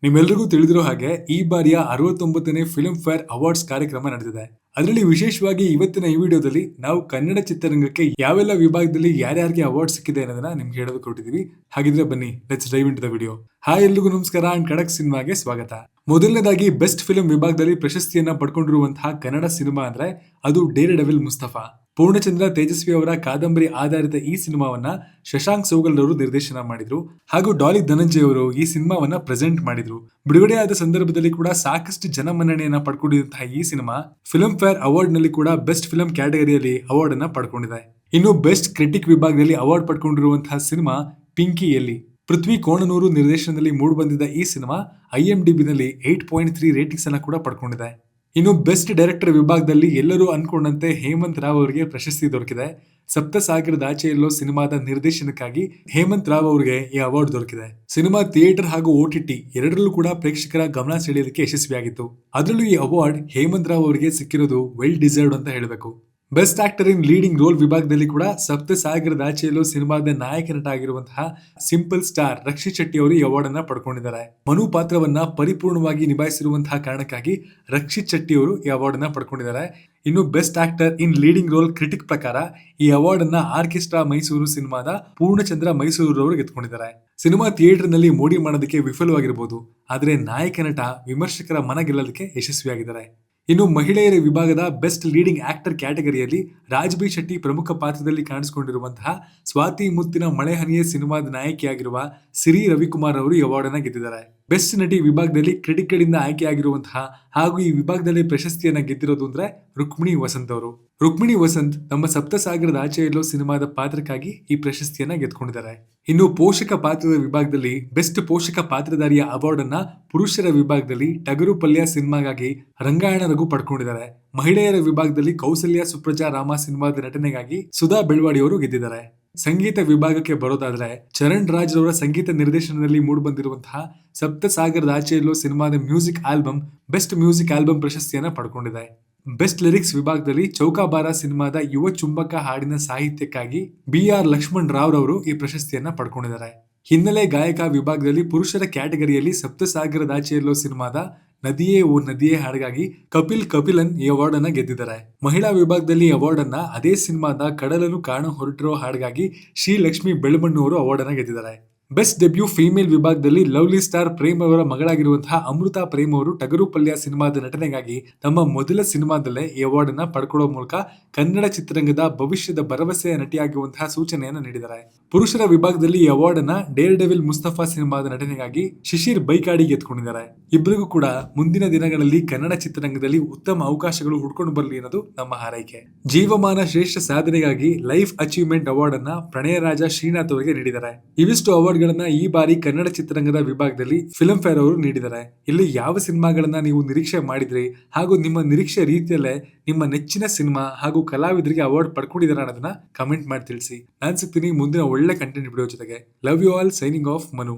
ನಿಮ್ಮೆಲ್ಲರಿಗೂ ತಿಳಿದಿರೋ ಹಾಗೆ ಈ ಬಾರಿಯ 69ನೇ ಫಿಲ್ಮ್ ಫೇರ್ ಅವಾರ್ಡ್ಸ್ ಕಾರ್ಯಕ್ರಮ ನಡೆದಿದೆ. ಅದರಲ್ಲಿ ವಿಶೇಷವಾಗಿ ಇವತ್ತಿನ ಈ ವಿಡಿಯೋದಲ್ಲಿ ನಾವು ಕನ್ನಡ ಚಿತ್ರರಂಗಕ್ಕೆ ಯಾವೆಲ್ಲ ವಿಭಾಗದಲ್ಲಿ ಯಾರ್ಯಾರಿಗೆ ಅವಾರ್ಡ್ ಸಿಕ್ಕಿದೆ ಅನ್ನೋದನ್ನ ನಿಮ್ಗೆ ಹೇಳೋದು ಕೊಟ್ಟಿದೀವಿ. ಹಾಗಿದ್ರೆ ಬನ್ನಿ, let's dive into the video. Hi, ಎಲ್ರಿಗೂ ನಮಸ್ಕಾರ ಅಂಡ್ ಖಡಕ್ ಸಿನಿಮಾಗೆ ಸ್ವಾಗತ. ಮೊದಲನೇದಾಗಿ ಬೆಸ್ಟ್ ಫಿಲ್ಮ್ ವಿಭಾಗದಲ್ಲಿ ಪ್ರಶಸ್ತಿಯನ್ನ ಪಡ್ಕೊಂಡಿರುವಂತಹ ಕನ್ನಡ ಸಿನಿಮಾ ಅಂದ್ರೆ ಅದು ಡೇರ್ ಡೆವಿಲ್ ಮುಸ್ತಫಾ. ಪೂರ್ಣಚಂದ್ರ ತೇಜಸ್ವಿ ಅವರ ಕಾದಂಬರಿ ಆಧಾರಿತ ಈ ಸಿನಿಮಾವನ್ನ ಶಶಾಂಕ್ ಸೋಗಲ್ ಅವರು ನಿರ್ದೇಶನ ಮಾಡಿದ್ರು ಹಾಗೂ ಡಾಲಿ ಧನಂಜಯ್ ಅವರು ಈ ಸಿನಿಮಾವನ್ನ ಪ್ರೆಸೆಂಟ್ ಮಾಡಿದ್ರು. ಬಿಡುಗಡೆಯಾದ ಸಂದರ್ಭದಲ್ಲಿ ಕೂಡ ಸಾಕಷ್ಟು ಜನಮನ್ನಣೆಯನ್ನ ಪಡ್ಕೊಂಡಿರುವಂತಹ ಈ ಸಿನಿಮಾ ಫಿಲ್ಮ್ ಫೇರ್ ಅವಾರ್ಡ್ ನಲ್ಲಿ ಕೂಡ ಬೆಸ್ಟ್ ಫಿಲ್ಮ್ ಕ್ಯಾಟಗರಿಯಲ್ಲಿ ಅವಾರ್ಡ್ ಅನ್ನ ಪಡ್ಕೊಂಡಿದೆ. ಇನ್ನು ಬೆಸ್ಟ್ ಕ್ರಿಟಿಕ್ ವಿಭಾಗದಲ್ಲಿ ಅವಾರ್ಡ್ ಪಡ್ಕೊಂಡಿರುವಂತಹ ಸಿನಿಮಾ ಪಿಂಕಿ ಎಲ್ಲಿ. ಪೃಥ್ವಿ ಕೋಣನೂರು ನಿರ್ದೇಶನದಲ್ಲಿ ಮೂಡಿಬಂದಿದ್ದ ಈ ಸಿನಿಮಾ IMDb ನಲ್ಲಿ 8.3 ರೇಟಿಂಗ್ಸ್ ಅನ್ನ ಕೂಡ ಪಡ್ಕೊಂಡಿದೆ. ಇನ್ನು ಬೆಸ್ಟ್ ಡೈರೆಕ್ಟರ್ ವಿಭಾಗದಲ್ಲಿ ಎಲ್ಲರೂ ಅನ್ಕೊಂಡಂತೆ ಹೇಮಂತ್ ರಾವ್ ಅವರಿಗೆ ಪ್ರಶಸ್ತಿ ದೊರಕಿದೆ. ಸಪ್ತಸಾಗರದ ಆಚೆಯಲ್ಲೋ ಸಿನಿಮಾದ ನಿರ್ದೇಶನಕ್ಕಾಗಿ ಹೇಮಂತ್ ರಾವ್ ಅವರಿಗೆ ಈ ಅವಾರ್ಡ್ ದೊರಕಿದೆ. ಸಿನಿಮಾ ಥಿಯೇಟರ್ ಹಾಗೂ OTT ಎರಡರಲ್ಲೂ ಕೂಡ ಪ್ರೇಕ್ಷಕರ ಗಮನ ಸೆಳೆಯೋದಕ್ಕೆ ಯಶಸ್ವಿಯಾಗಿತ್ತು. ಅದರಲ್ಲೂ ಈ ಅವಾರ್ಡ್ ಹೇಮಂತ್ ರಾವ್ ಅವರಿಗೆ ಸಿಕ್ಕಿರೋದು ವೆಲ್ ಡಿಸರ್ವ್ಡ್ ಅಂತ ಹೇಳಬೇಕು. ಬೆಸ್ಟ್ ಆಕ್ಟರ್ ಇನ್ ಲೀಡಿಂಗ್ ರೋಲ್ ವಿಭಾಗದಲ್ಲಿ ಕೂಡ ಸಪ್ತಸಾಗರದ ಆಚೆಯಲ್ಲೋ ಸಿನಿಮಾದ ನಾಯಕ ನಟ ಆಗಿರುವಂತಹ ಸಿಂಪಲ್ ಸ್ಟಾರ್ ರಕ್ಷಿತ್ ಶೆಟ್ಟಿ ಅವರು ಈ ಅವಾರ್ಡ್ ಅನ್ನ ಪಡ್ಕೊಂಡಿದ್ದಾರೆ. ಮನು ಪಾತ್ರವನ್ನ ಪರಿಪೂರ್ಣವಾಗಿ ನಿಭಾಯಿಸಿರುವಂತಹ ಕಾರಣಕ್ಕಾಗಿ ರಕ್ಷಿತ್ ಶೆಟ್ಟಿ ಅವರು ಈ ಅವಾರ್ಡ್ ಅನ್ನ ಪಡ್ಕೊಂಡಿದ್ದಾರೆ. ಇನ್ನು ಬೆಸ್ಟ್ ಆಕ್ಟರ್ ಇನ್ ಲೀಡಿಂಗ್ ರೋಲ್ ಕ್ರಿಟಿಕ್ ಪ್ರಕಾರ ಈ ಅವಾರ್ಡ್ ಅನ್ನ ಆರ್ಕೆಸ್ಟ್ರಾ ಮೈಸೂರು ಸಿನಿಮಾದ ಪೂರ್ಣಚಂದ್ರ ಮೈಸೂರು ಅವರು ಗೆದ್ದುಕೊಂಡಿದ್ದಾರೆ. ಸಿನಿಮಾ ಥಿಯೇಟರ್ ನಲ್ಲಿ ಮೋಡಿ ಮಾಡೋದಕ್ಕೆ ವಿಫಲವಾಗಿರಬಹುದು, ಆದರೆ ನಾಯಕ ನಟ ವಿಮರ್ಶಕರ ಮನ ಗೆಲ್ಲೋದಕ್ಕೆ ಯಶಸ್ವಿಯಾಗಿದ್ದಾರೆ. ಇನ್ನು ಮಹಿಳೆಯರ ವಿಭಾಗದ best leading actor ಕ್ಯಾಟಗರಿಯಲ್ಲಿ Raj B Shetty ಪ್ರಮುಖ ಪಾತ್ರದಲ್ಲಿ ಕಾಣಿಸಿಕೊಂಡಿರುವಂತಹ ಸ್ವಾತಿ ಮುತ್ತಿನ ಮಳೆಹನಿಯೇ ಸಿನಿಮಾದ ನಾಯಕಿಯಾಗಿರುವ ಸಿರಿ ರವಿಕುಮಾರ್ ಅವರು ಈ ಅವಾರ್ಡ್ ಅನ್ನ ಗೆದ್ದಿದ್ದಾರೆ. ಬೆಸ್ಟ್ ನಟಿ ವಿಭಾಗದಲ್ಲಿ ಕ್ರಿಟಿಕ್ ಗಳಿಂದ ಆಯ್ಕೆಯಾಗಿರುವಂತಹ ಹಾಗೂ ಈ ವಿಭಾಗದಲ್ಲಿ ಪ್ರಶಸ್ತಿಯನ್ನ ಗೆದ್ದಿರೋದು ಅಂದ್ರೆ ರುಕ್ಮಿಣಿ ವಸಂತ್ ಅವರು. ರುಕ್ಮಿಣಿ ವಸಂತ್ ತಮ್ಮ ಸಪ್ತಸಾಗರದ ಆಚೆಯಲ್ಲೋ ಸಿನಿಮಾದ ಪಾತ್ರಕ್ಕಾಗಿ ಈ ಪ್ರಶಸ್ತಿಯನ್ನ ಗೆದ್ದುಕೊಂಡಿದ್ದಾರೆ. ಇನ್ನು ಪೋಷಕ ಪಾತ್ರದ ವಿಭಾಗದಲ್ಲಿ ಬೆಸ್ಟ್ ಪೋಷಕ ಪಾತ್ರಧಾರಿಯ ಅವಾರ್ಡ್ ಅನ್ನ ಪುರುಷರ ವಿಭಾಗದಲ್ಲಿ ಟಗರು ಪಲ್ಯ ಸಿನಿಮಾಗಾಗಿ ರಂಗಾಯಣ ರಘು ಪಡ್ಕೊಂಡಿದ್ದಾರೆ. ಮಹಿಳೆಯರ ವಿಭಾಗದಲ್ಲಿ ಕೌಸಲ್ಯ ಸುಪ್ರಜಾ ರಾಮ ಸಿನಿಮಾದ ನಟನೆಗಾಗಿ ಸುಧಾ ಬೆಳ್ವಾಡಿ ಅವರು ಗೆದ್ದಿದ್ದಾರೆ. ಸಂಗೀತ ವಿಭಾಗಕ್ಕೆ ಬರೋದಾದ್ರೆ ಚರಣ್ ರಾಜ್ ಅವರ ಸಂಗೀತ ನಿರ್ದೇಶನದಲ್ಲಿ ಮೂಡಿಬಂದಿರುವಂತಹ ಸಪ್ತಸಾಗರದ ಆಚೆಯಲ್ಲೋ ಸಿನಿಮಾದ music album best music album ಪ್ರಶಸ್ತಿಯನ್ನ ಪಡ್ಕೊಂಡಿದೆ. ಬೆಸ್ಟ್ ಲಿರಿಕ್ಸ್ ವಿಭಾಗದಲ್ಲಿ ಚೌಕಾಬಾರ ಸಿನಿಮಾದ ಯುವ ಚುಂಬಕ ಹಾಡಿನ ಸಾಹಿತ್ಯಕ್ಕಾಗಿ BR ಲಕ್ಷ್ಮಣ್ ರಾವ್ ಅವರು ಈ ಪ್ರಶಸ್ತಿಯನ್ನ ಪಡ್ಕೊಂಡಿದ್ದಾರೆ. ಹಿನ್ನೆಲೆ ಗಾಯಕ ವಿಭಾಗದಲ್ಲಿ ಪುರುಷರ ಕ್ಯಾಟಗರಿಯಲ್ಲಿ ಸಪ್ತಸಾಗರದಾಚೆಯಲ್ಲೋ ಸಿನಿಮಾದ ನದಿಯೇ ಓ ನದಿಯೇ ಹಾಡಿಗಾಗಿ ಕಪಿಲನ್ ಈ ಅವಾರ್ಡ್ ಅನ್ನ ಗೆದ್ದಿದ್ದಾರೆ. ಮಹಿಳಾ ವಿಭಾಗದಲ್ಲಿ ಅವಾರ್ಡ್ ಅನ್ನ ಅದೇ ಸಿನಿಮಾದ ಕಡಲನ್ನು ಕಾಣ ಹೊರಟಿರೋ ಹಾಡಿಗಾಗಿ ಶ್ರೀಲಕ್ಷ್ಮಿ ಬೆಳಮಣ್ಣು ಅವರು ಅವಾರ್ಡ್ ಅನ್ನ ಗೆದ್ದಿದ್ದಾರೆ. ಬೆಸ್ಟ್ ಡೆಬ್ಯೂ ಫೀಮೇಲ್ ವಿಭಾಗದಲ್ಲಿ ಲವ್ಲಿ ಸ್ಟಾರ್ ಪ್ರೇಮ್ ಅವರ ಮಗಳಾಗಿರುವಂತಹ ಅಮೃತಾ ಪ್ರೇಮ್ ಅವರು ಟಗರು ಪಲ್ಯ ಸಿನಿಮಾದ ನಟನೆಗಾಗಿ ತಮ್ಮ ಮೊದಲ ಸಿನಿಮಾದಲ್ಲೇ ಈ ಅವಾರ್ಡ್ ಅನ್ನ ಪಡ್ಕೊಳ್ಳೋ ಮೂಲಕ ಕನ್ನಡ ಚಿತ್ರರಂಗದ ಭವಿಷ್ಯದ ಭರವಸೆಯ ನಟಿಯಾಗುವಂತಹ ಸೂಚನೆಯನ್ನು ನೀಡಿದ್ದಾರೆ. ಪುರುಷರ ವಿಭಾಗದಲ್ಲಿ ಈ ಅವಾರ್ಡ್ ಅನ್ನ ಡೇರ್ ಡೆವಿಲ್ ಮುಸ್ತಫಾ ಸಿನಿಮಾದ ನಟನೆಗಾಗಿ ಶಿಶಿರ್ ಬೈಕಾಡಿ ಗೆದ್ದುಕೊಂಡಿದ್ದಾರೆ. ಇಬ್ಬರಿಗೂ ಕೂಡ ಮುಂದಿನ ದಿನಗಳಲ್ಲಿ ಕನ್ನಡ ಚಿತ್ರರಂಗದಲ್ಲಿ ಉತ್ತಮ ಅವಕಾಶಗಳು ಹುಡ್ಕೊಂಡು ಬರಲಿ ಅನ್ನೋದು ನಮ್ಮ ಹಾರೈಕೆ. ಜೀವಮಾನ ಶ್ರೇಷ್ಠ ಸಾಧನೆಗಾಗಿ ಲೈಫ್ ಅಚೀವ್ಮೆಂಟ್ ಅವಾರ್ಡ್ ಅನ್ನ ಪ್ರಣಯ ರಾಜ ಶ್ರೀನಾಥ್ ಅವರಿಗೆ ನೀಡಿದ್ದಾರೆ. ಇವಿಷ್ಟು ಅವಾರ್ಡ್ ಗಳನ್ನ ಈ ಬಾರಿ ಕನ್ನಡ ಚಿತ್ರರಂಗದ ವಿಭಾಗದಲ್ಲಿ ಫಿಲ್ಮ್ ಫೇರ್ ಅವರು ನೀಡಿದ್ದಾರೆ. ಇಲ್ಲಿ ಯಾವ ಸಿನಿಮಾಗಳನ್ನ ನೀವು ನಿರೀಕ್ಷೆ ಮಾಡಿದ್ರಿ ಹಾಗೂ ನಿಮ್ಮ ನಿರೀಕ್ಷೆ ರೀತಿಯಲ್ಲೇ ನಿಮ್ಮ ನೆಚ್ಚಿನ ಸಿನಿಮಾ ಹಾಗೂ ಕಲಾವಿದರಿಗೆ ಅವಾರ್ಡ್ ಪಡ್ಕೊಂಡಿದ್ದಾರೆ ಅನ್ನೋದನ್ನ ಕಮೆಂಟ್ ಮಾಡಿ ತಿಳಿಸಿ. ನಾನು ಸಿಗ್ತೀನಿ ಮುಂದಿನ ಒಳ್ಳೆ ಕಂಟೆಂಟ್ ವಿಡಿಯೋ ಜೊತೆಗೆ. Love you all. Signing off, Manu.